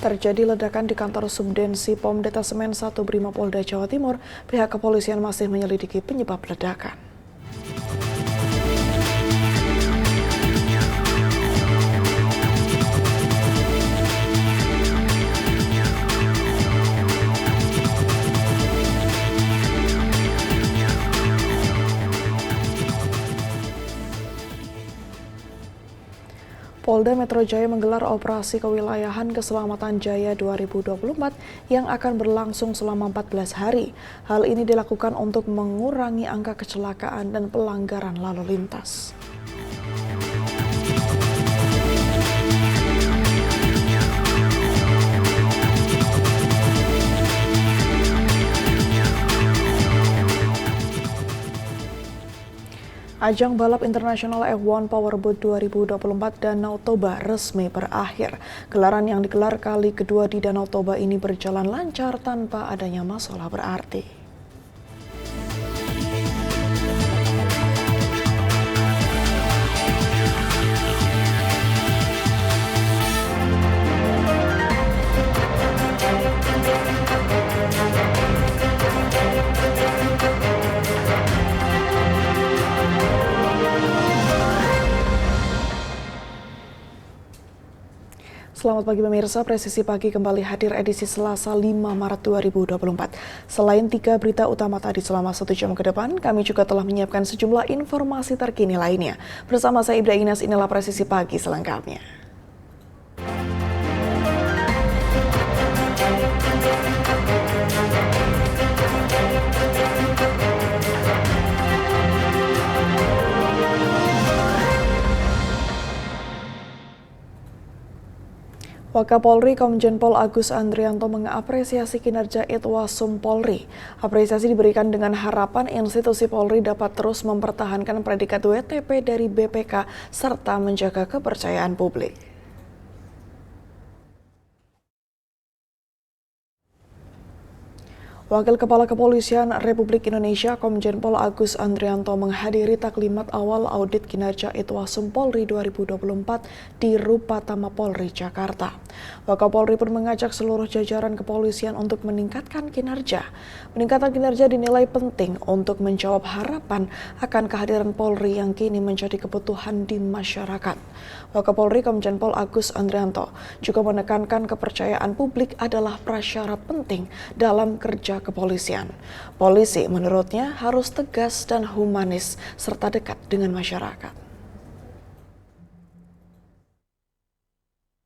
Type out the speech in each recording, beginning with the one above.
Terjadi ledakan di kantor Subdensi Pom Detasemen 1 Brimopolda Jawa Timur. Pihak kepolisian masih menyelidiki penyebab ledakan. Polda Metro Jaya menggelar operasi kewilayahan Keselamatan Jaya 2024 yang akan berlangsung selama 14 hari. Hal ini dilakukan untuk mengurangi angka kecelakaan dan pelanggaran lalu lintas. Ajang balap internasional F1 Powerboat 2024 Danau Toba resmi berakhir. Gelaran yang digelar kali kedua di Danau Toba ini berjalan lancar tanpa adanya masalah berarti. Selamat pagi pemirsa, Presisi Pagi kembali hadir edisi Selasa 5 Maret 2024. Selain 3 berita utama tadi selama 1 jam ke depan, kami juga telah menyiapkan sejumlah informasi terkini lainnya. Bersama saya Ibda Inas, inilah Presisi Pagi selengkapnya. Wakapolri Komjen Pol Agus Andrianto mengapresiasi kinerja Itwasum Polri. Apresiasi diberikan dengan harapan institusi Polri dapat terus mempertahankan predikat WTP dari BPK serta menjaga kepercayaan publik. Wakil Kepala Kepolisian Republik Indonesia Komjen Pol Agus Andrianto menghadiri taklimat awal audit kinerja Itwasum Polri 2024 di Rupatama Polri, Jakarta. Wakapolri pun mengajak seluruh jajaran kepolisian untuk meningkatkan kinerja. Peningkatan kinerja dinilai penting untuk menjawab harapan akan kehadiran Polri yang kini menjadi kebutuhan di masyarakat. Wakapolri Komjen Pol Agus Andrianto juga menekankan kepercayaan publik adalah prasyarat penting dalam kerja kepolisian. Polisi menurutnya harus tegas dan humanis serta dekat dengan masyarakat.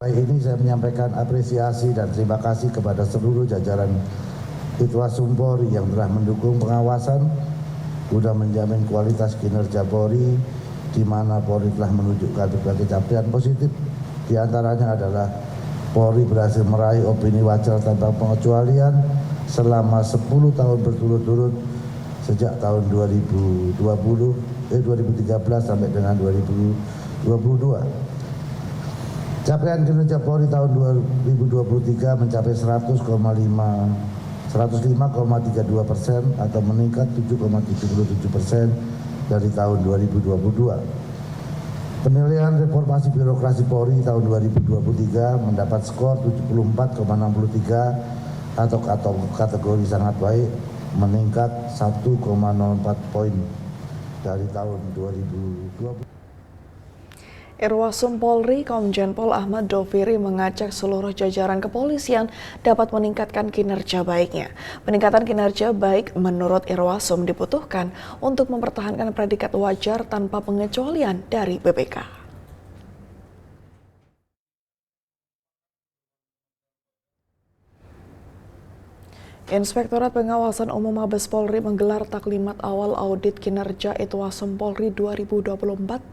Baik, ini saya menyampaikan apresiasi dan terima kasih kepada seluruh jajaran Itwasum Polri yang telah mendukung pengawasan guna menjamin kualitas kinerja Polri, di mana Polri telah menunjukkan berbagai capaian positif. Di antaranya adalah Polri berhasil meraih opini wajar tanpa pengecualian selama 10 tahun berturut-turut sejak tahun 2013 sampai dengan 2022. Capaian kinerja Polri tahun 2023 mencapai 105,32% atau meningkat 7,77% dari tahun 2022. Penilaian reformasi birokrasi Polri tahun 2023 mendapat skor 74,63 atau kategori sangat baik, meningkat 1,04 poin dari tahun 2020. Irwasum Polri Komjen Pol Ahmad Doviri mengajak seluruh jajaran kepolisian dapat meningkatkan kinerja baiknya. Peningkatan kinerja baik menurut Irwasum dibutuhkan untuk mempertahankan predikat wajar tanpa pengecualian dari BPK. Inspektorat Pengawasan Umum Mabes Polri menggelar taklimat awal audit kinerja Itwasum Polri 2024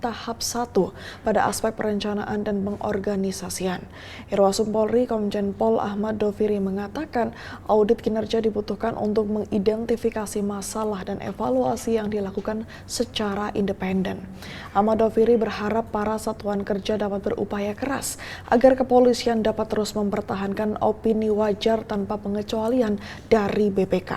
tahap 1 pada aspek perencanaan dan pengorganisasian. Irwasum Polri Komjen Pol Ahmad Doviri mengatakan audit kinerja dibutuhkan untuk mengidentifikasi masalah dan evaluasi yang dilakukan secara independen. Ahmad Doviri berharap para satuan kerja dapat berupaya keras agar kepolisian dapat terus mempertahankan opini wajar tanpa pengecualian dari BPK.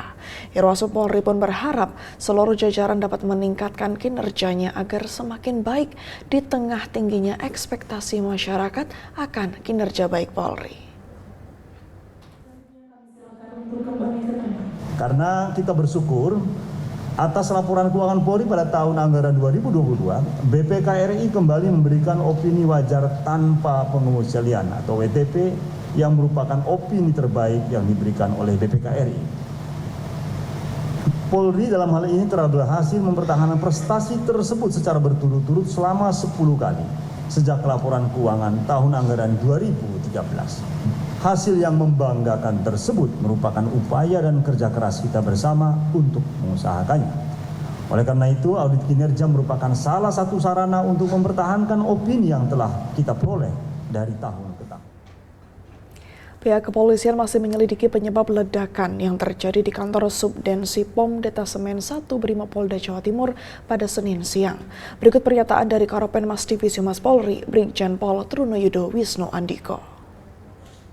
Irwasum Polri pun berharap seluruh jajaran dapat meningkatkan kinerjanya agar semakin baik di tengah tingginya ekspektasi masyarakat akan kinerja baik Polri. Karena kita bersyukur atas laporan keuangan Polri pada tahun anggaran 2022, BPK RI kembali memberikan opini wajar tanpa pengecualian atau WTP yang merupakan opini terbaik yang diberikan oleh BPK RI. Polri dalam hal ini telah berhasil mempertahankan prestasi tersebut secara berturut-turut selama 10 kali sejak laporan keuangan tahun anggaran 2013. Hasil yang membanggakan tersebut merupakan upaya dan kerja keras kita bersama untuk mengusahakannya. Oleh karena itu, audit kinerja merupakan salah satu sarana untuk mempertahankan opini yang telah kita peroleh dari tahun ke tahun. Pihak kepolisian masih menyelidiki penyebab ledakan yang terjadi di kantor Subdensi POM Detasemen 1 Brimopolda Jawa Timur pada Senin siang. Berikut pernyataan dari Karopenmas Divisi Humas Polri, Brigjen Pol Trunoyudo Wisnu Andiko.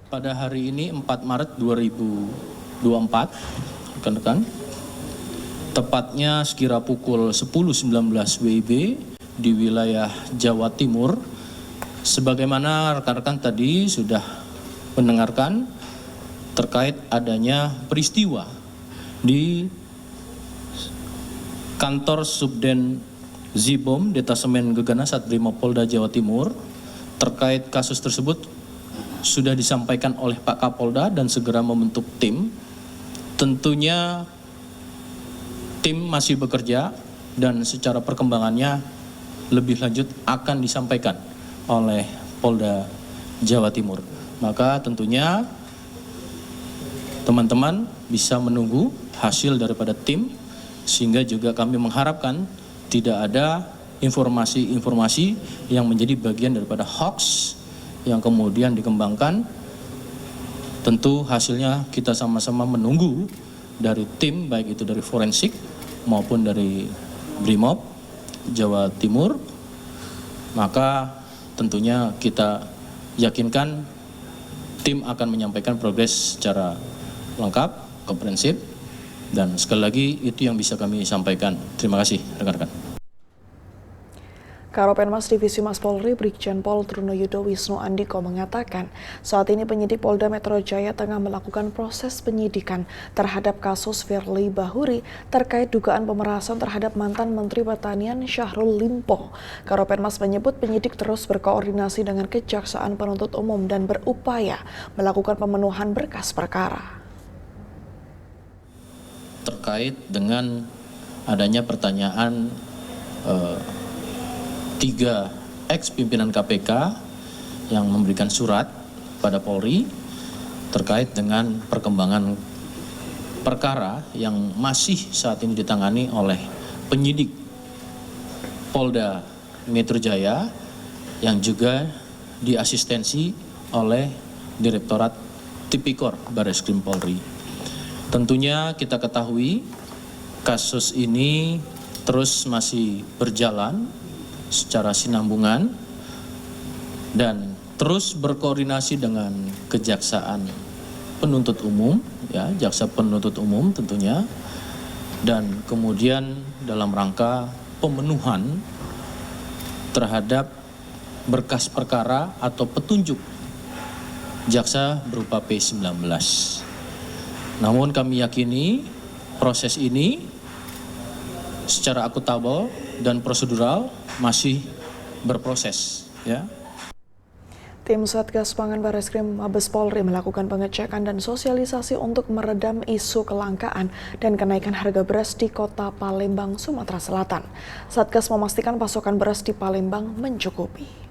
Pada hari ini 4 Maret 2024, rekan-rekan, tepatnya sekira pukul 10.19 WIB di wilayah Jawa Timur, sebagaimana rekan-rekan tadi sudah mendengarkan terkait adanya peristiwa di kantor Subden Zibom Detasemen Gegana Satbrimopolda Jawa Timur. Terkait kasus tersebut sudah disampaikan oleh Pak Kapolda dan segera membentuk tim. Tentunya tim masih bekerja dan secara perkembangannya lebih lanjut akan disampaikan oleh Polda Jawa Timur. Maka tentunya teman-teman bisa menunggu hasil daripada tim, sehingga juga kami mengharapkan tidak ada informasi-informasi yang menjadi bagian daripada hoax yang kemudian dikembangkan. Tentu hasilnya kita sama-sama menunggu dari tim, baik itu dari forensik maupun dari Brimob Jawa Timur. Maka tentunya kita yakinkan tim akan menyampaikan progres secara lengkap, komprehensif, dan sekali lagi itu yang bisa kami sampaikan. Terima kasih rekan-rekan. Karopenmas Divisi Humas Polri Brigjen Pol Trunoyudo Wisnu Andiko mengatakan saat ini penyidik Polda Metro Jaya tengah melakukan proses penyidikan terhadap kasus Firly Bahuri terkait dugaan pemerasan terhadap mantan Menteri Pertanian Syahrul Limpo. Karopenmas menyebut penyidik terus berkoordinasi dengan Kejaksaan Penuntut Umum dan berupaya melakukan pemenuhan berkas perkara. Terkait dengan adanya pertanyaan 3 ex-pimpinan KPK yang memberikan surat pada Polri terkait dengan perkembangan perkara yang masih saat ini ditangani oleh penyidik Polda Metro Jaya yang juga diasistensi oleh Direktorat Tipikor Barreskrim Polri. Tentunya kita ketahui kasus ini terus masih berjalan secara sinambungan dan terus berkoordinasi dengan Kejaksaan Penuntut Umum, ya, Jaksa Penuntut Umum tentunya, dan kemudian dalam rangka pemenuhan terhadap berkas perkara atau petunjuk jaksa berupa P19. Namun kami yakini proses ini secara akuntabel dan prosedural masih berproses, ya. Tim Satgas Pangan Barreskrim Mabes Polri melakukan pengecekan dan sosialisasi untuk meredam isu kelangkaan dan kenaikan harga beras di Kota Palembang, Sumatera Selatan. Satgas memastikan pasokan beras di Palembang mencukupi.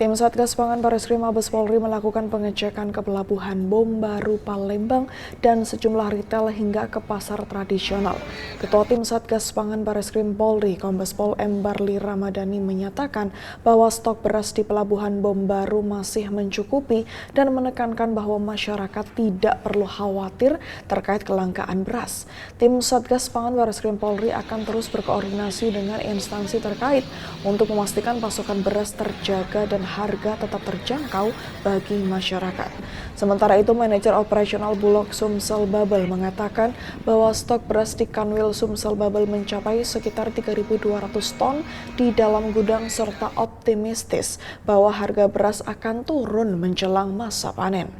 Tim Satgas Pangan Barreskrim Mabes Polri melakukan pengecekan ke Pelabuhan Bom Baru Palembang dan sejumlah retail hingga ke pasar tradisional. Ketua Tim Satgas Pangan Barreskrim Polri, Kombes Pol M. Barli Ramadhani menyatakan bahwa stok beras di Pelabuhan Bom Baru masih mencukupi dan menekankan bahwa masyarakat tidak perlu khawatir terkait kelangkaan beras. Tim Satgas Pangan Barreskrim Polri akan terus berkoordinasi dengan instansi terkait untuk memastikan pasokan beras terjaga dan harga tetap terjangkau bagi masyarakat. Sementara itu, manajer operasional Bulog Sumsel Babel mengatakan bahwa stok beras di Kanwil Sumsel Babel mencapai sekitar 3.200 ton di dalam gudang serta optimistis bahwa harga beras akan turun menjelang masa panen.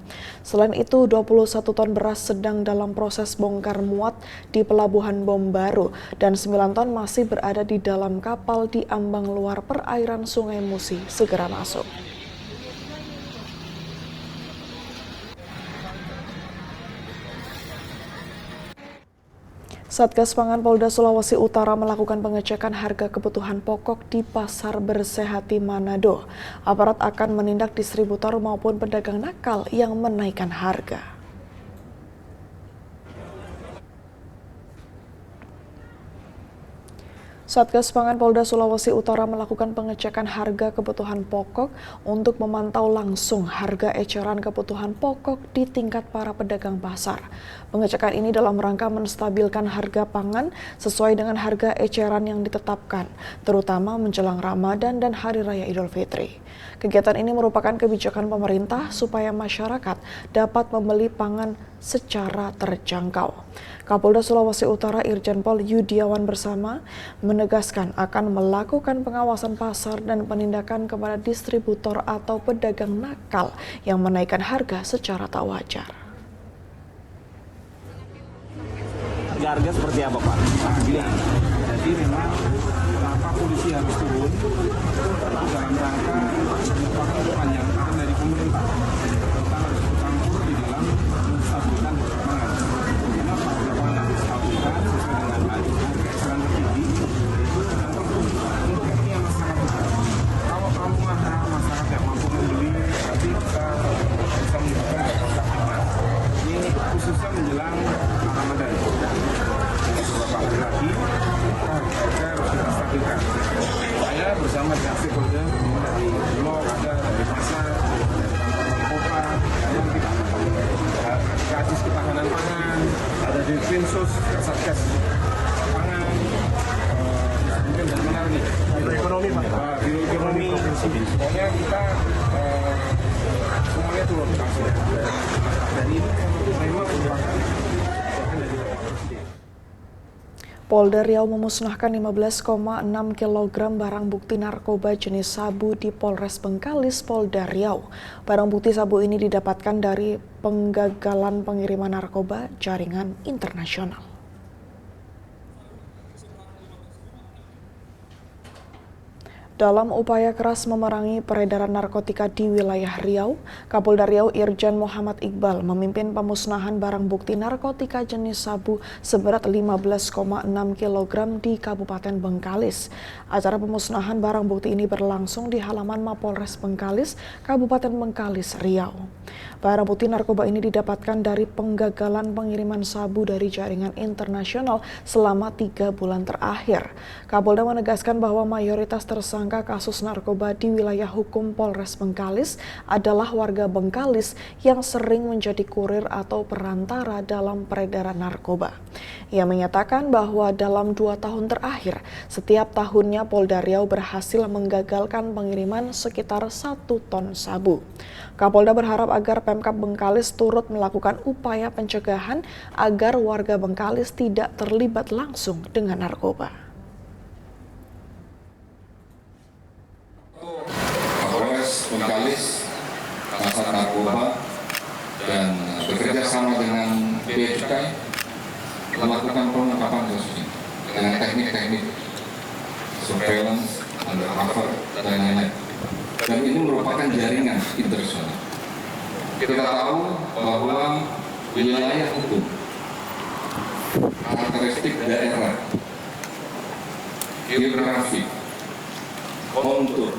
Selain itu, 21 ton beras sedang dalam proses bongkar muat di Pelabuhan Bom Baru dan 9 ton masih berada di dalam kapal di ambang luar perairan Sungai Musi segera masuk. Satgas Pangan Polda Sulawesi Utara melakukan pengecekan harga kebutuhan pokok di Pasar Bersehati Manado. Aparat akan menindak distributor maupun pedagang nakal yang menaikkan harga. Satgas Pangan Polda Sulawesi Utara melakukan pengecekan harga kebutuhan pokok untuk memantau langsung harga eceran kebutuhan pokok di tingkat para pedagang pasar. Pengecekan ini dalam rangka menstabilkan harga pangan sesuai dengan harga eceran yang ditetapkan, terutama menjelang Ramadan dan Hari Raya Idul Fitri. Kegiatan ini merupakan kebijakan pemerintah supaya masyarakat dapat membeli pangan secara terjangkau. Kapolda Sulawesi Utara Irjen Pol Yudiawan bersama menegaskan akan melakukan pengawasan pasar dan penindakan kepada distributor atau pedagang nakal yang menaikkan harga secara tak wajar. Harga seperti apa, Pak? Jadi memang kenapa polisi harus turun dalam rangka merupakan kepanjangan dari pemerintah. Kita harus bercampur di dalam menstabilkan pangan. Karena harga pangan distabilkan sesuai dengan eceran tertinggi itu tergantung produknya masyarakat. Kalau masyarakat yang mampu membeli, berarti kita bisa menyebabkan harga pangan. Ini khususnya menjelang Ramadan. Beberapa hari lagi harga harus kita stabilkan. Saya bersama dengan stakeholder dari Bulog, ada dari pasar, dari kantor Kopa, yang kita Kadis Ketahanan Pangan, ada di Krimsus, Satgas Pangan, mungkin dari mana nih? Biro Ekonomi, Pak. Biro Ekonomi Provinsi. Pokoknya kita semuanya turun langsung. Dan ini memang merupakan kebijakan dari Bapak Presiden. Polda Riau memusnahkan 15,6 kg barang bukti narkoba jenis sabu di Polres Bengkalis, Polda Riau. Barang bukti sabu ini didapatkan dari penggagalan pengiriman narkoba jaringan internasional. Dalam upaya keras memerangi peredaran narkotika di wilayah Riau, Kapolda Riau Irjen Muhammad Iqbal memimpin pemusnahan barang bukti narkotika jenis sabu seberat 15,6 kg di Kabupaten Bengkalis. Acara pemusnahan barang bukti ini berlangsung di halaman Mapolres Bengkalis, Kabupaten Bengkalis, Riau. Barang bukti narkoba ini didapatkan dari penggagalan pengiriman sabu dari jaringan internasional selama 3 bulan terakhir. Kapolda menegaskan bahwa mayoritas tersangka kasus narkoba di wilayah hukum Polres Bengkalis adalah warga Bengkalis yang sering menjadi kurir atau perantara dalam peredaran narkoba. Ia menyatakan bahwa dalam 2 tahun terakhir, setiap tahunnya Polda Riau berhasil menggagalkan pengiriman sekitar 1 ton sabu. Kapolda berharap agar Pemkab Bengkalis turut melakukan upaya pencegahan agar warga Bengkalis tidak terlibat langsung dengan narkoba. Polres Bengkalis, Kasat Narkoba, dan bekerja sama dengan Bea Cukai melakukan pengungkapan kasus ini dengan teknik-teknik surveillance, undercover, dan lain-lain. Dan ini merupakan jaringan internasional. Kita tahu bahwa wilayah hukum, karakteristik daerah, geografi, kontur,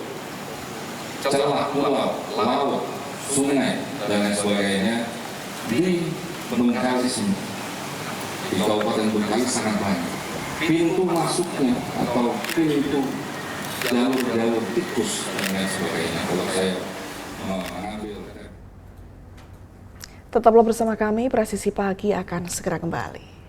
celah pulau, laut, sungai, dan lain sebagainya di Bengkalis ini, di Kabupaten Bengkalis sangat banyak. Pintu masuknya atau pintu jalur-jalur tikus dan lain sebagainya. Kalau saya mengambil. Tetaplah bersama kami, Presisi Pagi akan segera kembali.